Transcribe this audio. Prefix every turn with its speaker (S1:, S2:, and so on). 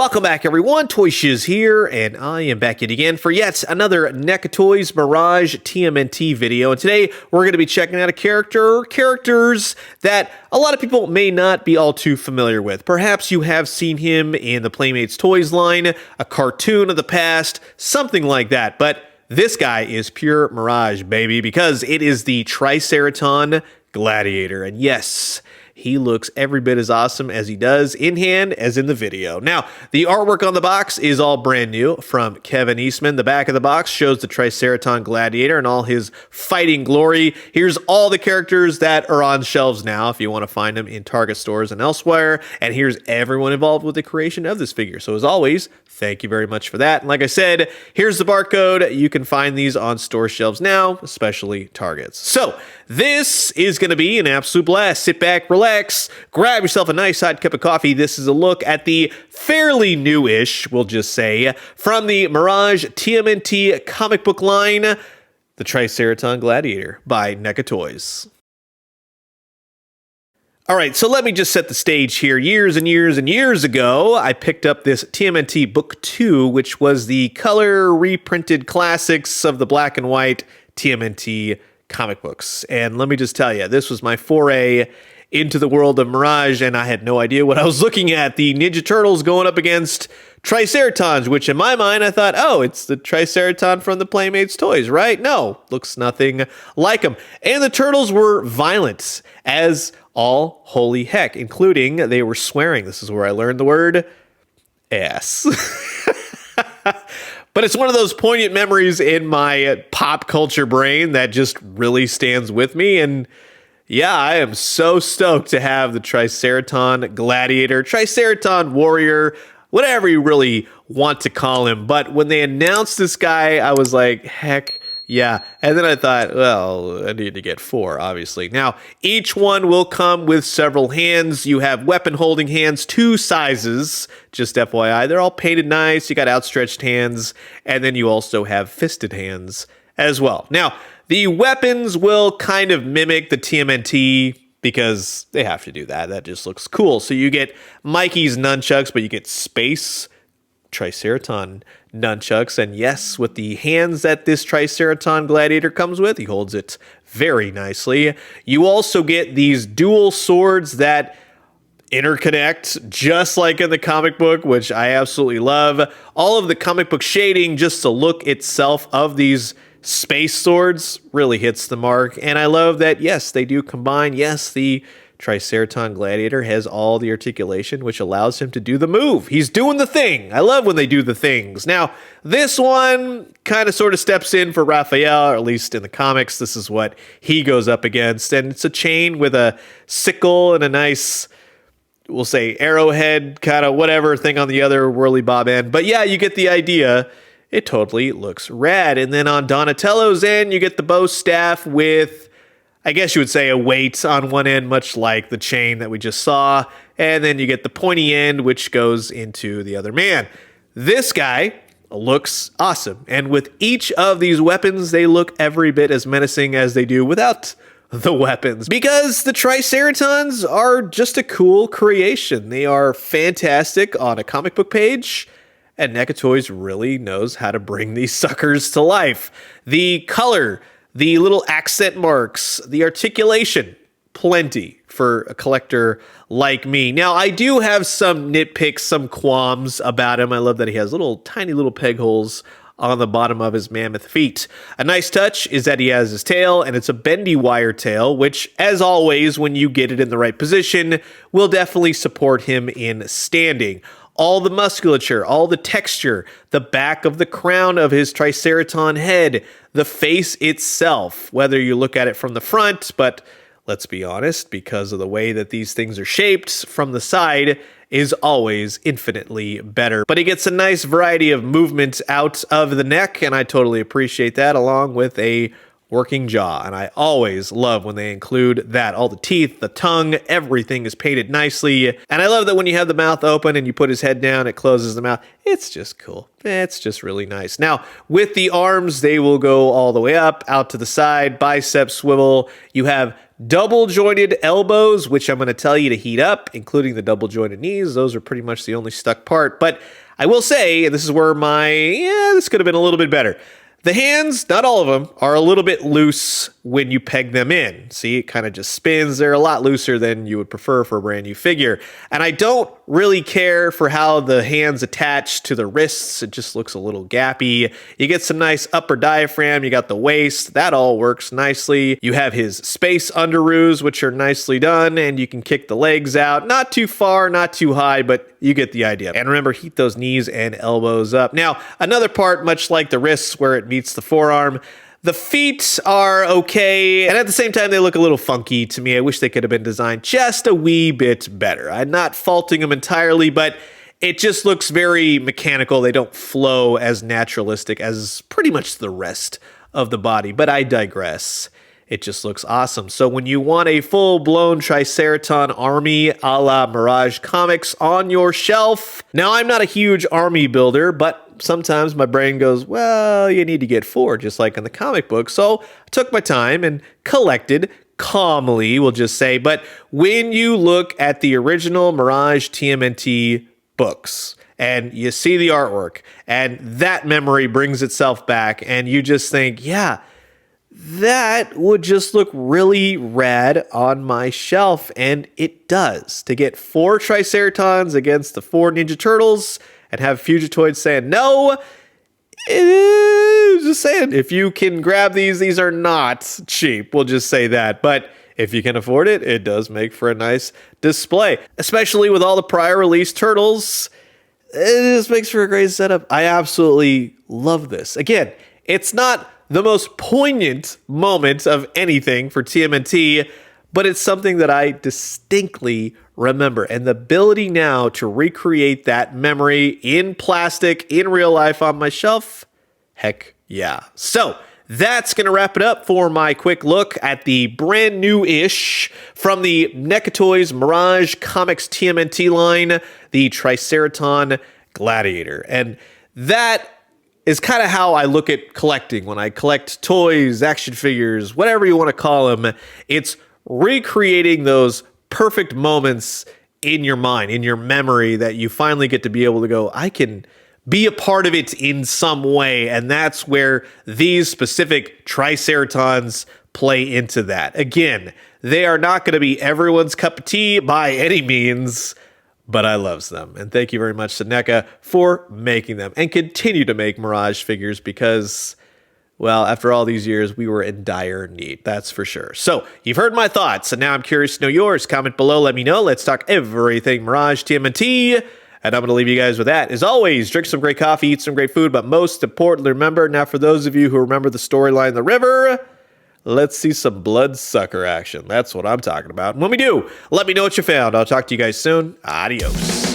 S1: Welcome back, everyone. Toy Shiz here, and I am back yet again for yet another NECA Toys Mirage TMNT video. And today we're going to be checking out characters that a lot of people may not be all too familiar with. Perhaps you have seen him in the Playmates Toys line, a cartoon of the past, something like that. But this guy is pure Mirage, baby, because it is the TRICERATON Gladiator. And yes, he looks every bit as awesome as he does in hand as in the video. Now, the artwork on the box is all brand new from Kevin Eastman. The back of the box shows the TRICERATON Gladiator and all his fighting glory. Here's all the characters that are on shelves now if you want to find them in Target stores and elsewhere. And here's everyone involved with the creation of this figure. So as always, thank you very much for that. And like I said, here's the barcode. You can find these on store shelves now, especially Target's. So this is going to be an absolute blast. Sit back, relax, grab yourself a nice hot cup of coffee. This is a look at the fairly new-ish, we'll just say, from the Mirage TMNT comic book line, the TRICERATON Gladiator by NECA Toys. All right, so let me just set the stage here. Years and years and years ago, I picked up this TMNT Book 2, which was the color reprinted classics of the black and white TMNT comic books. And let me just tell you, this was my foray into the world of Mirage, and I had no idea what I was looking at. The Ninja Turtles going up against Triceratons, which in my mind, I thought, oh, it's the Triceraton from the Playmates Toys, right? No, looks nothing like them. And the Turtles were violent as all holy heck, including they were swearing. This is where I learned the word ass. But it's one of those poignant memories in my pop culture brain that just really stands with me. And yeah, I am so stoked to have the TRICERATON Gladiator, TRICERATON Warrior, whatever you really want to call him. But when they announced this guy, I was like, heck yeah. And then I thought, well, I need to get 4, obviously. Now, each one will come with several hands. You have weapon holding hands, 2 sizes, just FYI. They're all painted nice. You got outstretched hands, and then you also have fisted hands as well. Now, the weapons will kind of mimic the TMNT because they have to do that. That just looks cool. So you get Mikey's nunchucks, but you get Space TRICERATON nunchucks. And yes, with the hands that this TRICERATON Gladiator comes with, he holds it very nicely. You also get these dual swords that interconnect just like in the comic book, which I absolutely love. All of the comic book shading, just the look itself of these space swords really hits the mark. And I love that, yes, they do combine. Yes, the TRICERATON Gladiator has all the articulation, which allows him to do the move. He's doing the thing. I love when they do the things. Now, this one kind of sort of steps in for Raphael, or at least in the comics, this is what he goes up against. And it's a chain with a sickle and a nice, we'll say, arrowhead kind of whatever thing on the other whirly bob end. But yeah, you get the idea. It totally looks rad. And then on Donatello's end, you get the bow staff with, I guess you would say, a weight on one end, much like the chain that we just saw. And then you get the pointy end, which goes into the other man. This guy looks awesome. And with each of these weapons, they look every bit as menacing as they do without the weapons. Because the Triceratons are just a cool creation. They are fantastic on a comic book page. And NECA Toys really knows how to bring these suckers to life. The color, the little accent marks, the articulation, plenty for a collector like me. Now, I do have some nitpicks, some qualms about him. I love that he has tiny little peg holes on the bottom of his mammoth feet. A nice touch is that he has his tail, and it's a bendy wire tail, which, as always, when you get it in the right position, will definitely support him in standing. All the musculature, all the texture, the back of the crown of his Triceraton head, the face itself, whether you look at it from the front, but let's be honest, because of the way that these things are shaped from the side, is always infinitely better. But he gets a nice variety of movement out of the neck, and I totally appreciate that, along with a working jaw. And I always love when they include that. All the teeth, the tongue, everything is painted nicely. And I love that when you have the mouth open and you put his head down, it closes the mouth. It's just cool. It's just really nice. Now, with the arms, they will go all the way up, out to the side, bicep swivel. You have double jointed elbows, which I'm going to tell you to heat up, including the double jointed knees. Those are pretty much the only stuck part. But I will say, and this is where this could have been a little bit better. The hands, not all of them, are a little bit loose when you peg them in. See, it kind of just spins. They're a lot looser than you would prefer for a brand new figure. And I don't really care for how the hands attach to the wrists. It just looks a little gappy. You get some nice upper diaphragm. You got the waist. That all works nicely. You have his space underoos, which are nicely done, and you can kick the legs out. Not too far, not too high, but you get the idea. And remember, heat those knees and elbows up. Now, another part, much like the wrists where it meets the forearm, the feet are okay, and at the same time, they look a little funky to me. I wish they could have been designed just a wee bit better. I'm not faulting them entirely, but it just looks very mechanical. They don't flow as naturalistic as pretty much the rest of the body, but I digress. It just looks awesome. So when you want a full-blown Triceraton army a la Mirage Comics on your shelf, now I'm not a huge army builder, but sometimes my brain goes, well, you need to get 4, just like in the comic book. So I took my time and collected calmly, we'll just say. But when you look at the original Mirage TMNT books, and you see the artwork, and that memory brings itself back, and you just think, yeah, that would just look really rad on my shelf, and it does. To get 4 Triceratons against the 4 Ninja Turtles and have Fugitoid saying no, just saying, if you can grab these are not cheap, we'll just say that. But if you can afford it, it does make for a nice display, especially with all the prior release Turtles. It just makes for a great setup. I absolutely love this. Again, it's not the most poignant moment of anything for TMNT, but it's something that I distinctly remember. And the ability now to recreate that memory in plastic, in real life on my shelf, heck yeah. So that's going to wrap it up for my quick look at the brand new-ish from the NECA Toys Mirage Comics TMNT line, the Triceraton Gladiator. And that is kind of how I look at collecting. When I collect toys, action figures, whatever you want to call them, it's recreating those perfect moments in your mind, in your memory, that you finally get to be able to go, I can be a part of it in some way. And that's where these specific Triceratons play into that. Again, they are not going to be everyone's cup of tea by any means, but I loves them. And thank you very much to NECA for making them and continue to make Mirage figures because, well, after all these years, we were in dire need. That's for sure. So you've heard my thoughts, and now I'm curious to know yours. Comment below. Let me know. Let's talk everything Mirage TMNT. And I'm going to leave you guys with that. As always, drink some great coffee, eat some great food, but most importantly, remember, now for those of you who remember the storyline The River, let's see some bloodsucker action. That's what I'm talking about. And when we do, let me know what you found. I'll talk to you guys soon. Adios.